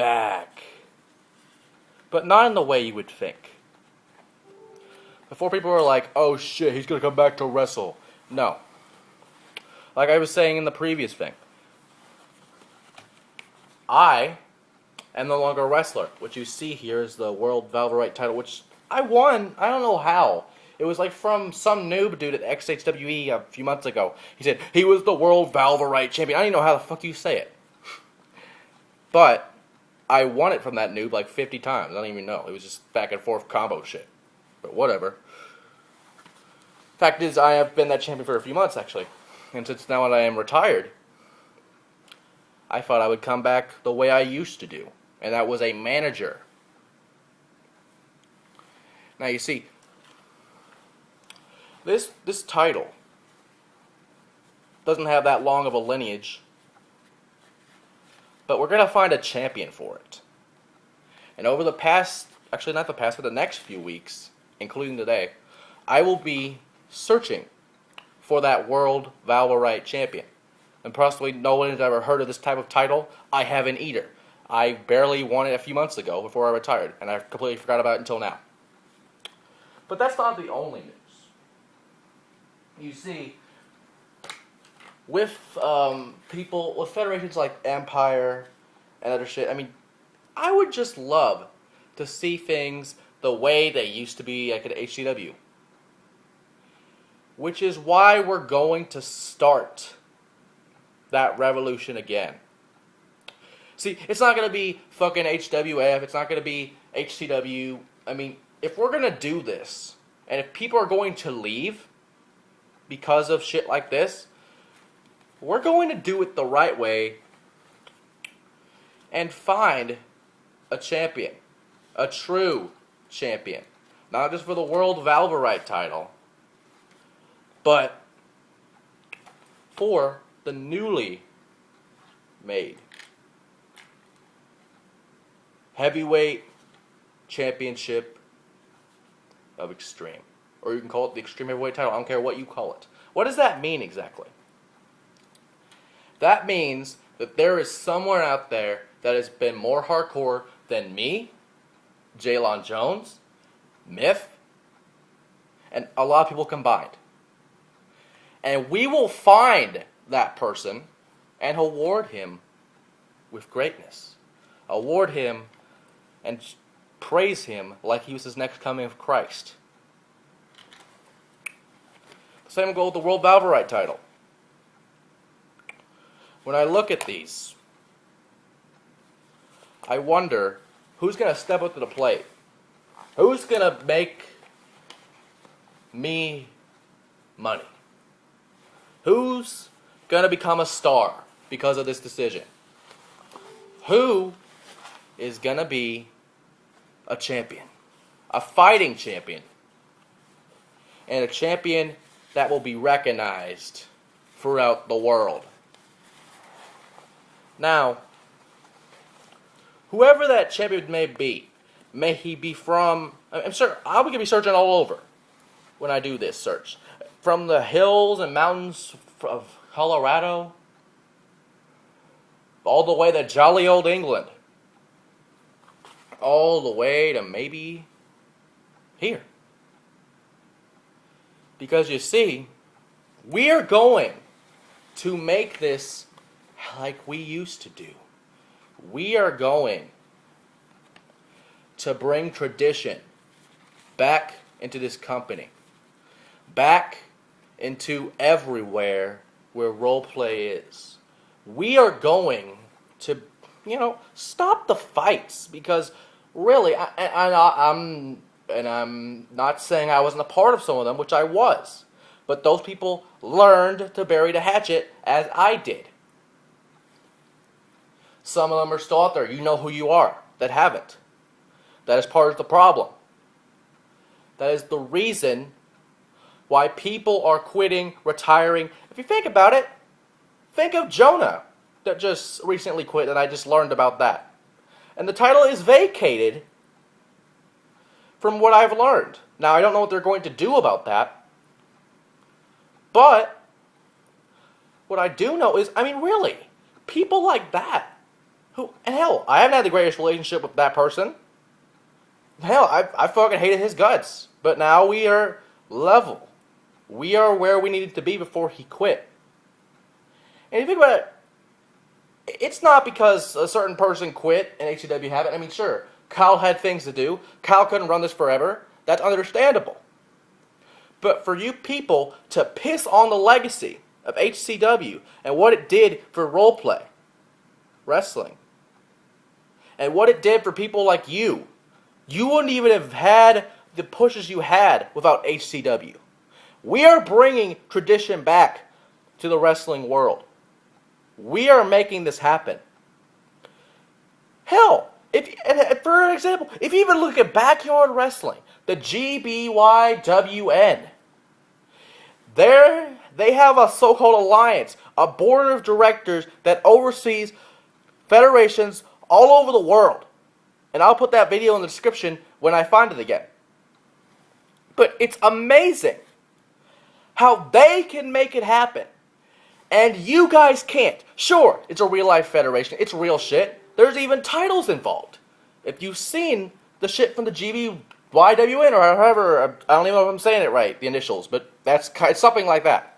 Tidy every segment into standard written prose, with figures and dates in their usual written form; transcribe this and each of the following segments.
back. But not in the way you would think. Before people were like, oh shit, he's gonna come back to wrestle. No. Like I was saying in the previous thing. I am no longer a wrestler. What you see here is the World Velverite title, which I won. I don't know how. It was like from some noob dude at XHWE a few months ago. He said he was the World Velverite champion. I don't even know how the fuck you say it. But I won it from that noob like 50 times. I don't even know. It was just back and forth combo shit. But whatever. Fact is, I have been that champion for a few months actually. And since now that I am retired, I thought I would come back the way I used to do. And that was a manager. Now you see, this title doesn't have that long of a lineage. But we're going to find a champion for it. And over the past, actually not the past, but the next few weeks, including today, I will be searching for that World Velverite champion. And possibly no one has ever heard of this type of title. I haven't either. I barely won it a few months ago before I retired, and I completely forgot about it until now. But that's not the only news. You see, with people, with federations like Empire and other shit, I mean, I would just love to see things the way they used to be like at HCW. Which is why we're going to start that revolution again. See, it's not going to be fucking HWF. It's not going to be HCW. I mean, if we're going to do this, and if people are going to leave because of shit like this, we're going to do it the right way and find a champion. A true champion. Not just for the World Velverite title, but for the newly made heavyweight championship of Extreme. Or you can call it the Extreme Heavyweight title. I don't care what you call it. What does that mean exactly? That means that there is someone out there that has been more hardcore than me, Jalon Jones, Myth, and a lot of people combined. And we will find that person and award him with greatness. Award him and praise him like he was his next coming of Christ. The same goal with the World Velverite title. When I look at these, I wonder who's going to step up to the plate. Who's going to make me money? Who's going to become a star because of this decision? Who is going to be a champion? A fighting champion. And a champion that will be recognized throughout the world. Now, whoever that champion may he be from, I'm sure I'm going to be searching all over when I do this search. From the hills and mountains of Colorado, all the way to jolly old England, all the way to maybe here. Because you see, we are going to make this like we used to do. We are going to bring tradition back into this company. Back into everywhere where roleplay is. We are going to, stop the fights. Because really, I'm not saying I wasn't a part of some of them, which I was. But those people learned to bury the hatchet as I did. Some of them are still out there. You know who you are that haven't. That is part of the problem. That is the reason why people are quitting, retiring. If you think about it, think of Jonah that just recently quit, and I just learned about that. And the title is vacated from what I've learned. Now, I don't know what they're going to do about that. But what I do know is, really, people like that And hell, I haven't had the greatest relationship with that person. Hell, I fucking hated his guts. But now we are level. We are where we needed to be before he quit. And if you think about it, it's not because a certain person quit and HCW happened. I mean, sure, Kyle had things to do. Kyle couldn't run this forever. That's understandable. But for you people to piss on the legacy of HCW and what it did for roleplay, wrestling, and what it did for people like you wouldn't even have had the pushes you had without HCW. We are bringing tradition back to the wrestling world. We are making this happen. Hell, for example, if you even look at Backyard Wrestling, the GBYWN, they have a so-called alliance, a board of directors that oversees federations all over the world. And I'll put that video in the description when I find it again. But it's amazing how they can make it happen. And you guys can't. Sure, it's a real-life federation. It's real shit. There's even titles involved. If you've seen the shit from the GBYWN or however, I don't even know if I'm saying it right, the initials, but it's something like that.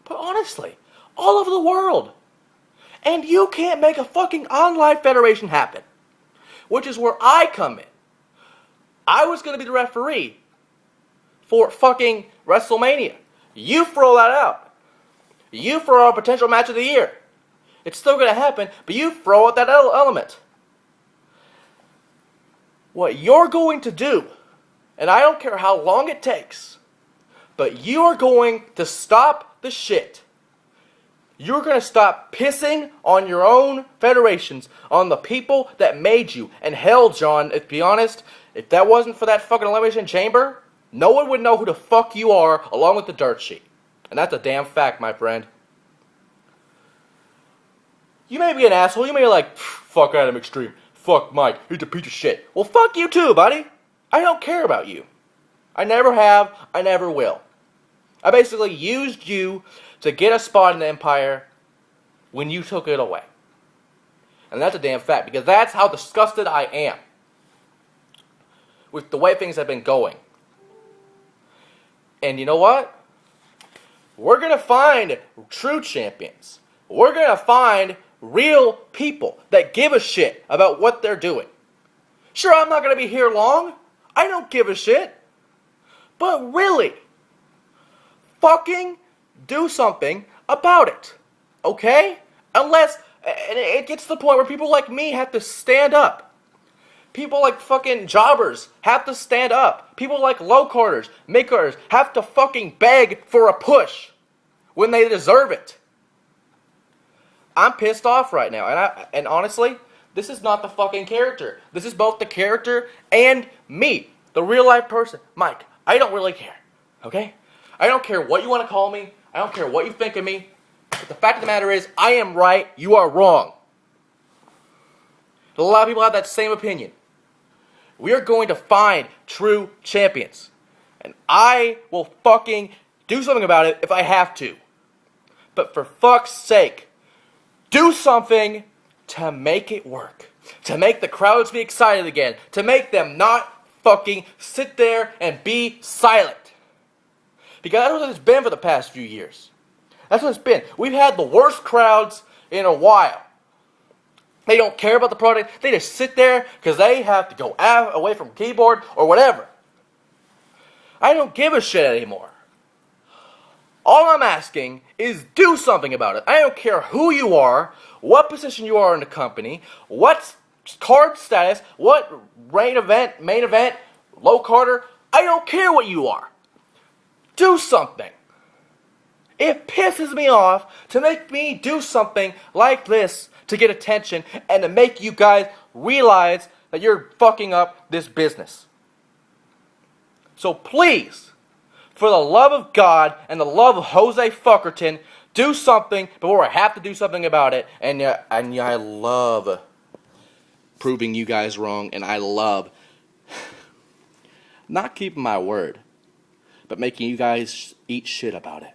But honestly, all over the world. And you can't make a fucking online federation happen. Which is where I come in. I was going to be the referee for fucking WrestleMania. You throw that out. You throw out a potential match of the year. It's still going to happen, but you throw out that element. What you're going to do, and I don't care how long it takes, but you are going to stop the shit. You're going to stop pissing on your own federations, on the people that made you. And hell, John, to be honest, if that wasn't for that fucking Elimination Chamber, no one would know who the fuck you are along with the dirt sheet. And that's a damn fact, my friend. You may be an asshole. You may be like, fuck Adam Extreme. Fuck Mike. He's a piece of shit. Well, fuck you too, buddy. I don't care about you. I never have. I never will. I basically used you to get a spot in the Empire when you took it away. And that's a damn fact, because that's how disgusted I am with the way things have been going. And you know what? We're going to find true champions. We're going to find real people that give a shit about what they're doing. Sure, I'm not going to be here long. I don't give a shit. But really, fucking do something about it. Okay? Unless, and it gets to the point where people like me have to stand up. People like fucking jobbers have to stand up. People like low-carders, mid-carders have to fucking beg for a push when they deserve it. I'm pissed off right now. And honestly, this is not the fucking character. This is both the character and me, the real-life person. Mike, I don't really care. Okay? I don't care what you want to call me. I don't care what you think of me. But the fact of the matter is, I am right, you are wrong. A lot of people have that same opinion. We are going to find true champions. And I will fucking do something about it if I have to. But for fuck's sake, do something to make it work. To make the crowds be excited again. To make them not fucking sit there and be silent. Because that's what it's been for the past few years. That's what it's been. We've had the worst crowds in a while. They don't care about the product. They just sit there because they have to go away from keyboard or whatever. I don't give a shit anymore. All I'm asking is do something about it. I don't care who you are, what position you are in the company, what card status, what main event, low carder. I don't care what you are. Do something. It pisses me off to make me do something like this to get attention and to make you guys realize that you're fucking up this business. So please, for the love of God and the love of Jose Fuckerton, do something before I have to do something about it. And I love proving you guys wrong, and I love not keeping my word, but making you guys eat shit about it.